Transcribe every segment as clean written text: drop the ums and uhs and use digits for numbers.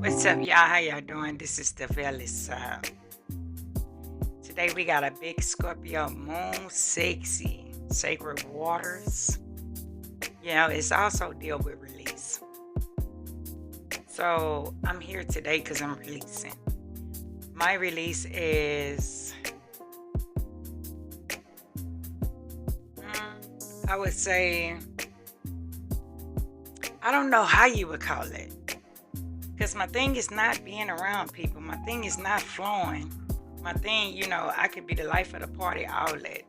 What's up, y'all? How y'all doing? This is the Velis. Today we got a big Scorpio moon, sexy, sacred waters. It's also deal with release. So I'm here today because I'm releasing. My release is, I would say, I don't know how you would call it. Because my thing is not being around people. My thing is not flowing. My thing, I could be the life of the party outlet.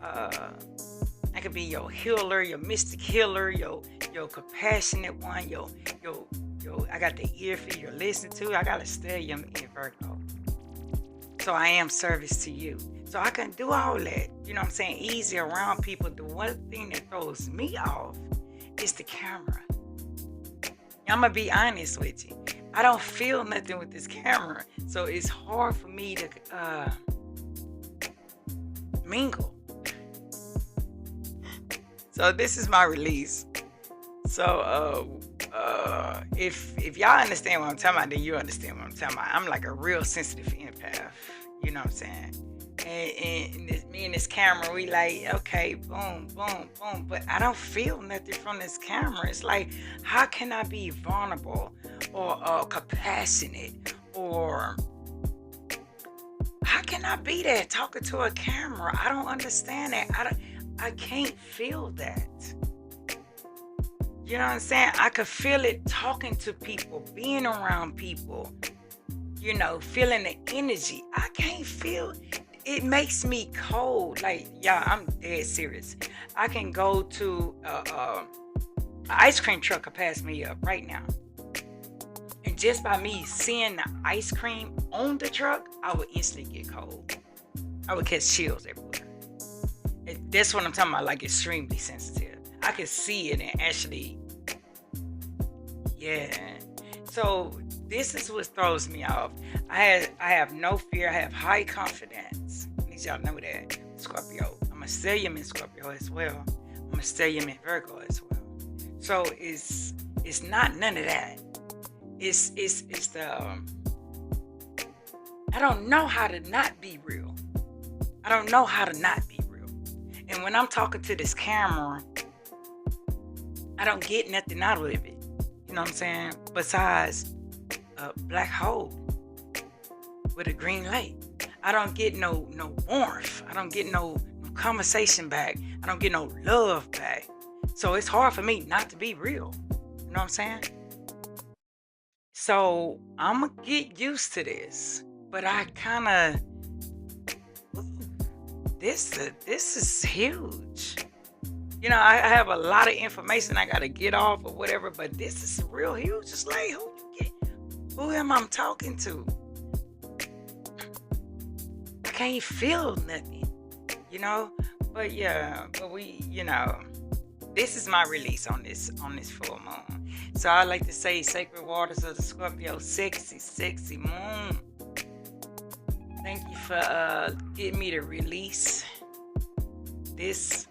I could be your healer, your mystic healer, your compassionate one, I got the ear for you to listen to. I got a stellium in Virgo. So I am service to you. So I can do all that, easy around people. The one thing that throws me off is the camera. I'm going to be honest with you. I don't feel nothing with this camera. So it's hard for me to mingle. So this is my release. So if y'all understand what I'm talking about, then you understand what I'm talking about. I'm like a real sensitive empath. You know what I'm saying? And me and this camera, we like, okay, boom, boom, boom. But I don't feel nothing from this camera. It's like, how can I be vulnerable or compassionate? Or how can I be there talking to a camera? I don't understand that. I can't feel that. You know what I'm saying? I could feel it talking to people, being around people, feeling the energy. I can't feel it. Makes me cold. Like, I'm dead serious. I can go to an ice cream truck could pass me up right now. And just by me seeing the ice cream on the truck, I would instantly get cold. I would catch chills everywhere. That's what I'm talking about, like extremely sensitive. I can see it and actually, So this is what throws me off. I have no fear. I have high confidence. I need y'all to know that. Scorpio. I'm a stellium in Scorpio as well. I'm a stellium in Virgo as well. So it's not none of that. It's the I don't know how to not be real. I don't know how to not be real. And when I'm talking to this camera, I don't get nothing out of it. You know what I'm saying? Besides a black hole with a green light. I don't get no warmth. I don't get no conversation back. I don't get no love back. So it's hard for me not to be real. You know what I'm saying? So I'm going to get used to this. But I kind of... This is huge. I have a lot of information I got to get off or whatever, but this is real huge. It's like, who am I talking to? I can't feel nothing, But this is my release on this full moon. So I like to say, sacred waters of the Scorpio, sexy, sexy moon. Thank you for getting me to release this.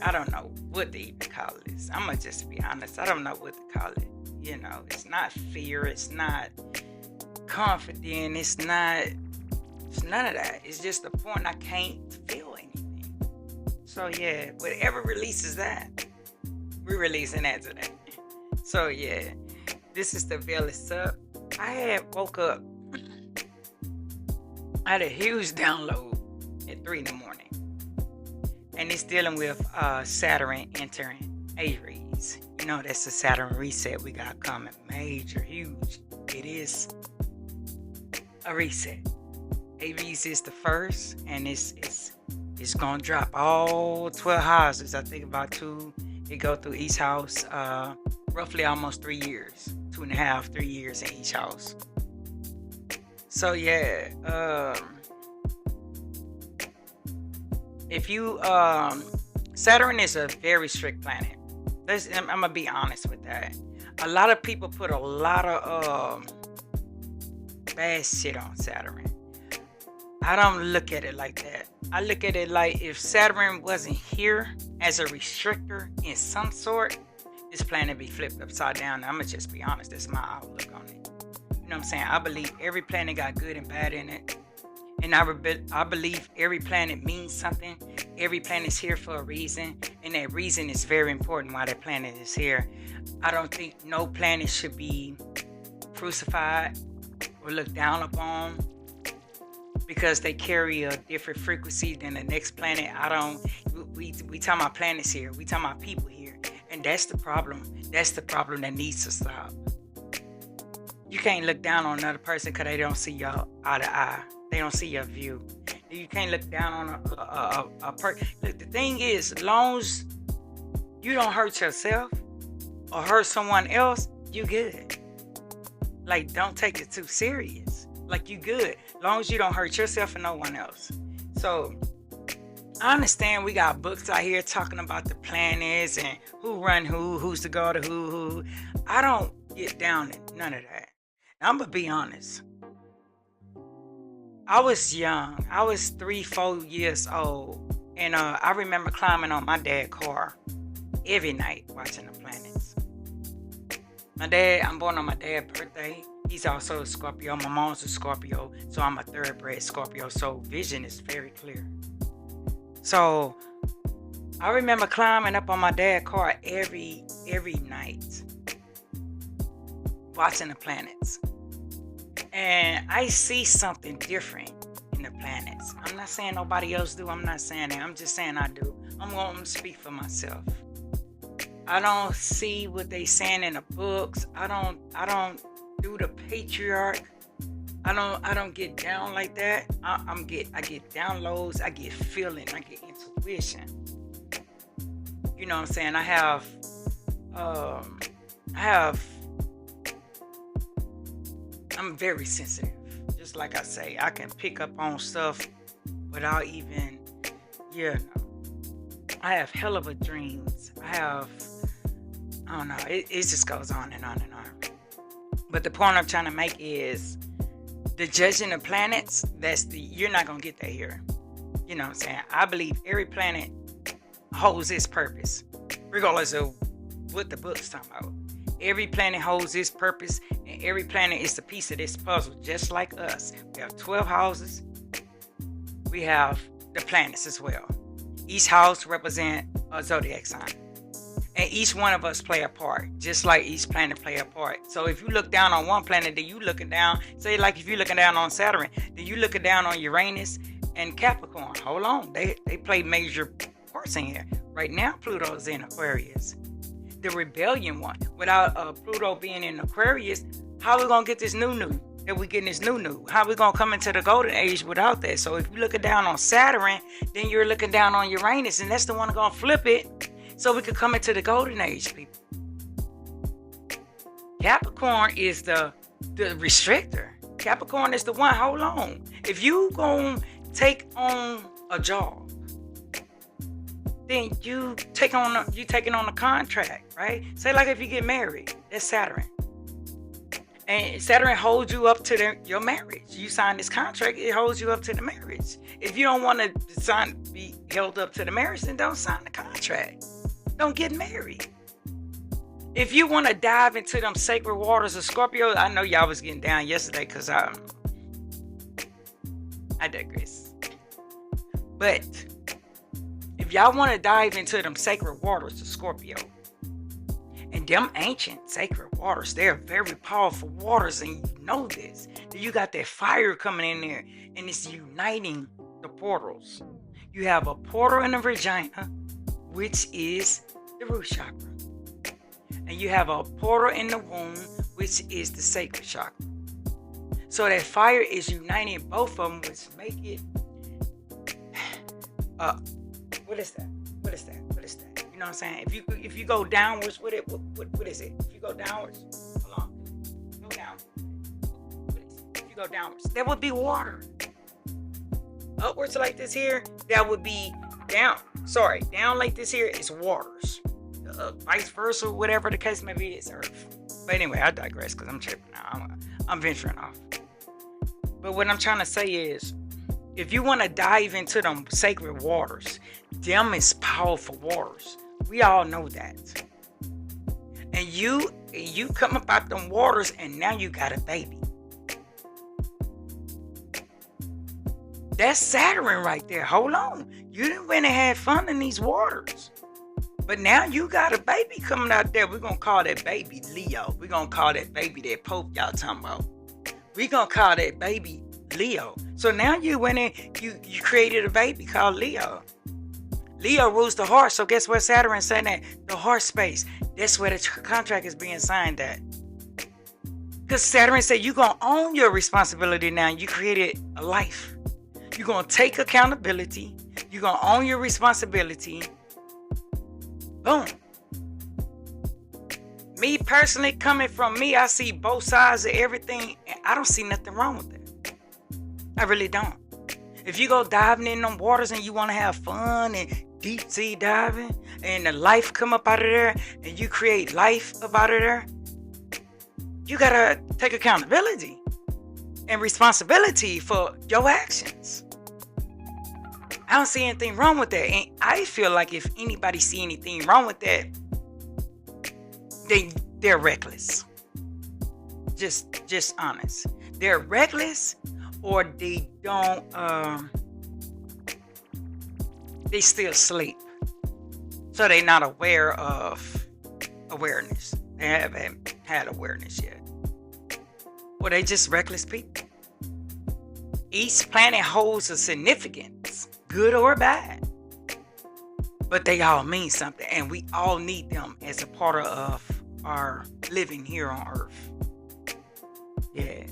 I don't know what to even call this. I'm going to just be honest. I don't know what to call it. It's not fear. It's not confident. It's none of that. It's just the point I can't feel anything. So, whatever releases that, we're releasing that today. So, this is the Velis up. I had woke up. I had a huge download at 3 in the morning. And it's dealing with Saturn entering Aries. That's a Saturn reset we got coming. Major, huge. It is a reset. Aries is the first, and it's going to drop all 12 houses. I think about 2. It go through each house, roughly almost 3 years. 2.5, 3 years in each house. So, if you Saturn is a very strict planet. I'm gonna be honest with that. A lot of people put a lot of bad shit on Saturn. I don't look at it like that. I look at it like if Saturn wasn't here as a restrictor in some sort, this planet be flipped upside down. I'm gonna just be honest. That's my outlook on it. You know what I'm saying? I believe every planet got good and bad in it. And I believe every planet means something. Every planet is here for a reason. And that reason is very important why that planet is here. I don't think no planet should be crucified or looked down upon because they carry a different frequency than the next planet. We talking about planets here. We talking about people here. And that's the problem. That's the problem that needs to stop. You can't look down on another person because they don't see your eye to eye. They don't see your view. You can't look down on a person. Look, the thing is, as long as you don't hurt yourself or hurt someone else, you good. Like, don't take it too serious. Like, you good. As long as you don't hurt yourself and no one else. So, I understand we got books out here talking about the planets and who run who's the god of who. I don't get down in none of that. Now, I'm going to be honest. I was young. I was 3-4 years old. And I remember climbing on my dad's car every night watching the planets. I'm born on my dad's birthday. He's also a Scorpio. My mom's a Scorpio. So I'm a thoroughbred Scorpio. So vision is very clear. So I remember climbing up on my dad's car every night watching the planets. And I see something different in the planets. I'm not saying nobody else do. I'm not saying that. I'm just saying I do. I'm going to speak for myself. I don't see what they saying in the books. I don't do the patriarch. I don't get down like that. I get downloads. I get feeling. I get intuition. You know what I'm saying? I'm very sensitive. Just like I say, I can pick up on stuff without even, I have hell of a dreams. I don't know, it just goes on and on and on. But the point I'm trying to make is the judging the planets, you're not going to get that here. You know what I'm saying? I believe every planet holds its purpose, regardless of what the book's talking about. Every planet holds its purpose, and every planet is a piece of this puzzle, just like us. We have 12 houses. We have the planets as well. Each house represents a zodiac sign. And each one of us play a part, just like each planet play a part. So if you look down on one planet, then you looking down, say like if you're looking down on Saturn, then you looking down on Uranus and Capricorn. Hold on, they play major parts in here. Right now, Pluto's in Aquarius. The rebellion one. Without Pluto being in Aquarius, how are we going to get this new? That we getting this new? How are we going to come into the golden age without that? So if you're looking down on Saturn, then you're looking down on Uranus, and that's the one going to flip it so we could come into the golden age, people. Capricorn is the restrictor. Capricorn is the one. Hold on. If you going to take on a job, then you taking on a contract, right? Say like if you get married, that's Saturn. And Saturn holds you up to your marriage. You sign this contract, it holds you up to the marriage. If you don't want to be held up to the marriage, then don't sign the contract. Don't get married. If you want to dive into them sacred waters of Scorpio, I know y'all was getting down yesterday because I digress. But if y'all want to dive into them sacred waters of Scorpio, and them ancient sacred waters, they're very powerful waters, and you know this. You got that fire coming in there, and it's uniting the portals. You have a portal in the vagina, which is the root chakra. And you have a portal in the womb, which is the sacred chakra. So that fire is uniting both of them, which make it... What is that? You know what I'm saying? If you go downwards with it, what is it? If you go downwards, hold on. Go down. What is it? If you go downwards, that would be water. Upwards like this here, that would be down. Sorry, down like this here is waters. Vice versa, whatever the case may be, is earth. But anyway, I digress because I'm tripping now. I'm venturing off. But what I'm trying to say is, if you want to dive into them sacred waters, them is powerful waters. We all know that. And you come up out them waters, and now you got a baby. That's Saturn right there. Hold on. You done went and had fun in these waters. But now you got a baby coming out there. We're going to call that baby Leo. We're going to call that baby that Pope y'all talking about. We're going to call that baby Leo. So now you went in, you created a baby called Leo. Leo rules the heart. So guess what Saturn's saying that? The heart space. That's where the contract is being signed at. Because Saturn said you're going to own your responsibility now. You created a life. You're going to take accountability. You're going to own your responsibility. Boom. Me personally, coming from me, I see both sides of everything, and I don't see nothing wrong with it. I really don't. If you go diving in them waters and you want to have fun and deep sea diving, and the life come up out of there, and you create life up out of there, you gotta take accountability and responsibility for your actions. I don't see anything wrong with that. And I feel like if anybody see anything wrong with that, they're reckless. Just honest. They're reckless, or they don't they still sleep. So they're not aware of awareness. They haven't had awareness yet. Or they just reckless people. Each planet holds a significance, good or bad. But they all mean something, and we all need them as a part of our living here on Earth. Yeah.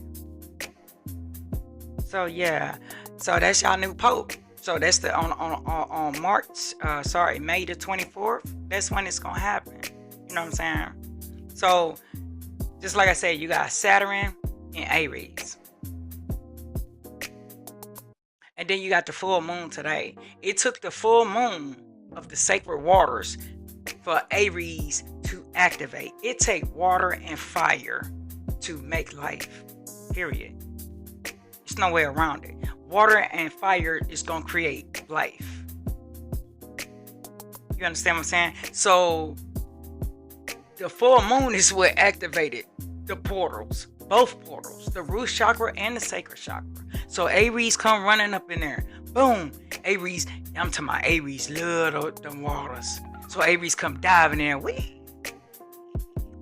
So that's y'all new Pope. So that's the on May the 24th. That's when it's gonna happen. You know what I'm saying? So just like I said, you got Saturn and Aries. And then you got the full moon today. It took the full moon of the sacred waters for Aries to activate. It takes water and fire to make life. Period. There's no way around it. Water and fire is going to create life. You understand what I'm saying? So the full moon is what activated the portals. Both portals. The root chakra and the sacral chakra. So Aries come running up in there. Boom. Aries. I'm talking about Aries love the waters. So Aries come diving in. Wee.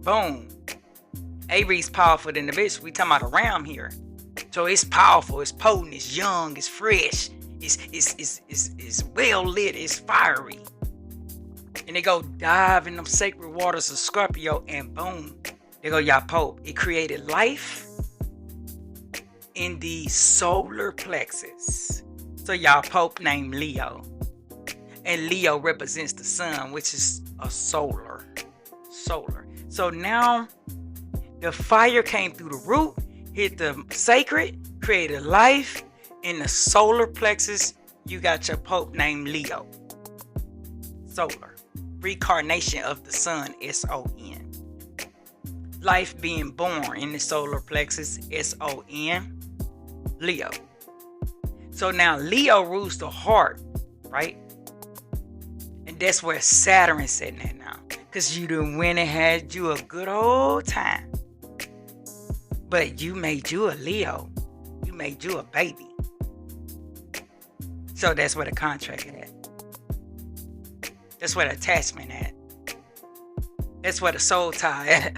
Boom. Aries powerful than the bitch. We talking about a ram here. So it's powerful, it's potent, it's young, it's fresh, it's well lit, it's fiery. And they go dive in them sacred waters of Scorpio, and boom, they go y'all Pope. It created life in the solar plexus. So y'all Pope named Leo. And Leo represents the sun, which is a solar. So now the fire came through the root, hit the sacred, created life in the solar plexus. You got your Pope named Leo. Solar. Reincarnation of the sun, S-O-N. Life being born in the solar plexus, S-O-N. Leo. So now Leo rules the heart, right? And that's where Saturn's sitting at now. Because you done went and had you a good old time. But you made you a Leo. You made you a baby. So that's where the contract is at. That's where the attachment at. That's where the soul tie at.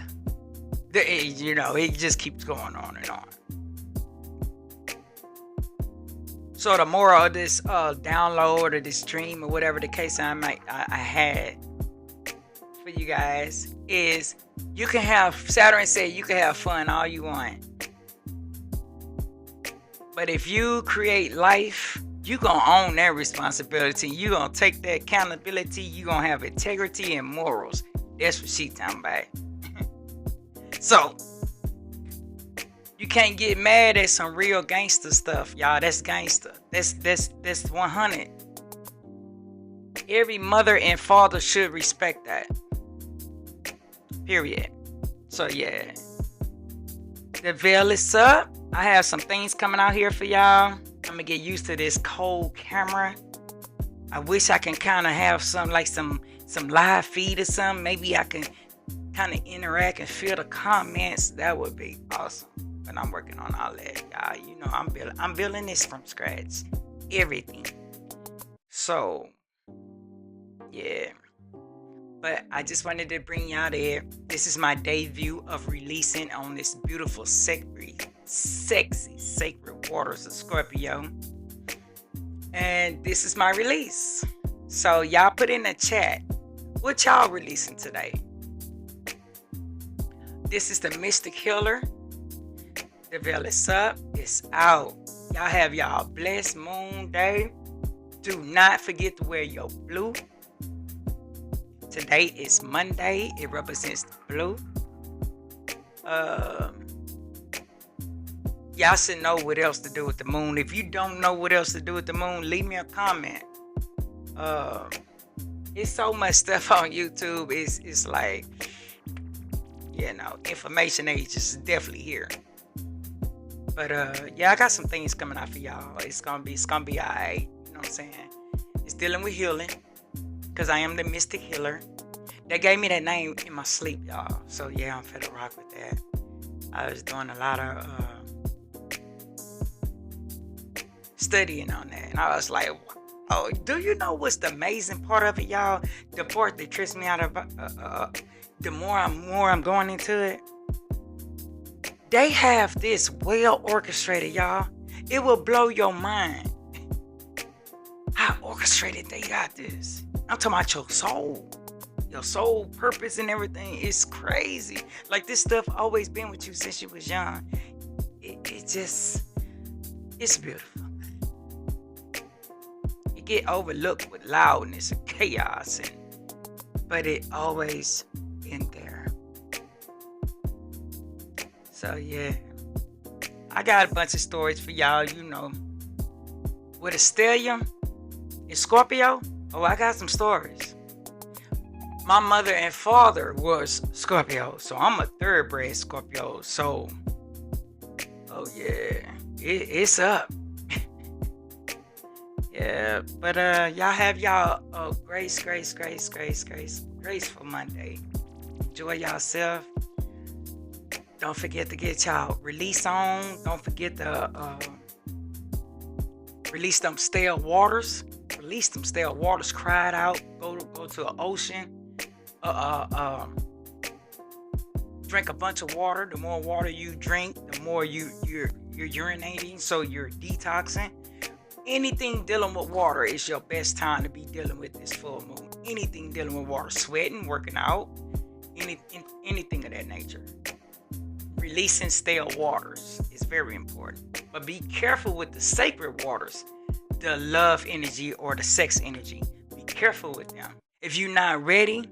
You know, it just keeps going on and on. So the moral of this download or this stream or whatever the case I had for you guys is, you can have, Saturn said you can have fun all you want. But if you create life, you going to own that responsibility. You going to take that accountability. You going to have integrity and morals. That's what she talking about. So, you can't get mad at some real gangster stuff, y'all. That's gangster. That's 100. Every mother and father should respect that. Period. So yeah, the veil is up. I have some things coming out here for y'all. I'm gonna get used to this cold camera. I wish I can kind of have some live feed or something. Maybe I can kind of interact and feel the comments, that would be awesome. But I'm working on all that, y'all. You know, I'm building this from scratch, everything. So, yeah. But I just wanted to bring y'all there. This is my debut of releasing on this beautiful, sexy, sacred waters of Scorpio. And this is my release. So y'all put in the chat, what y'all releasing today? This is the Mystic Healer. The veil is up. It's out. Y'all have y'all blessed moon day. Do not forget to wear your blue. Today is Monday. It represents the blue. Y'all should know what else to do with the moon. If you don't know what else to do with the moon, leave me a comment. It's so much stuff on YouTube. It's like, you know, information age is definitely here. But yeah, I got some things coming out for y'all. It's gonna be alright. You know what I'm saying? It's dealing with healing. Because I am the Mystic Healer. They gave me that name in my sleep, y'all. So yeah, I'm finna rock with that. I was doing a lot of studying on that. And I was like, oh, do you know what's the amazing part of it, y'all? The part that trips me out of the more I'm going into it. They have this well orchestrated, y'all. It will blow your mind. How orchestrated they got this. I'm talking about your soul. Your soul purpose and everything is crazy. Like this stuff always been with you since you was young. It's beautiful. It get overlooked with loudness and chaos, but it always been there. So yeah, I got a bunch of stories for y'all. You know, with a stellium in Scorpio. Oh, I got some stories. My mother and father was Scorpio, so I'm a thoroughbred Scorpio. So, oh yeah, it's up. Yeah, but y'all have y'all a graceful Monday. Enjoy yourself. Don't forget to get y'all release on. Don't forget to release them stale waters. Release them stale waters. Cry it out. Go to an ocean. Drink a bunch of water. The more water you drink, the more you're urinating, so you're detoxing. Anything dealing with water is your best time to be dealing with this full moon. Anything dealing with water, sweating, working out, anything of that nature. Releasing stale waters is very important. But be careful with the sacred waters, the love energy or the sex energy. Be careful with them. If you're not ready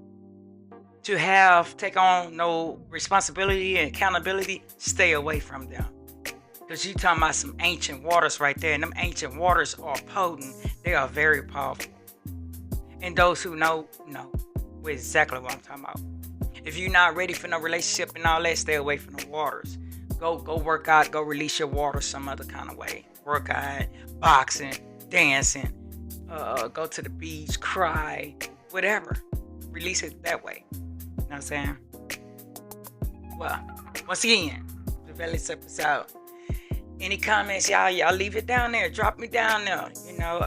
to take on no responsibility and accountability, stay away from them. Because you're talking about some ancient waters right there. And them ancient waters are potent. They are very powerful. And those who know exactly what I'm talking about. If you're not ready for no relationship and all that, stay away from the waters. Go work out. Go release your water some other kind of way. Work out, boxing, dancing. Go to the beach, cry, whatever. Release it that way. You know what I'm saying? Well, once again, the Valley Surface out. Any comments, y'all leave it down there. Drop me down there. You know,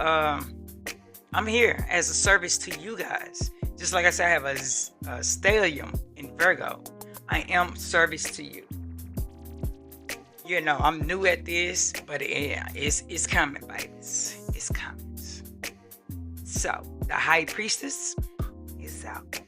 I'm here as a service to you guys. Just like I said, I have a stellium in Virgo. I am service to you. You know, I'm new at this, but it's coming, babies. It's coming. So, the High Priestess is out.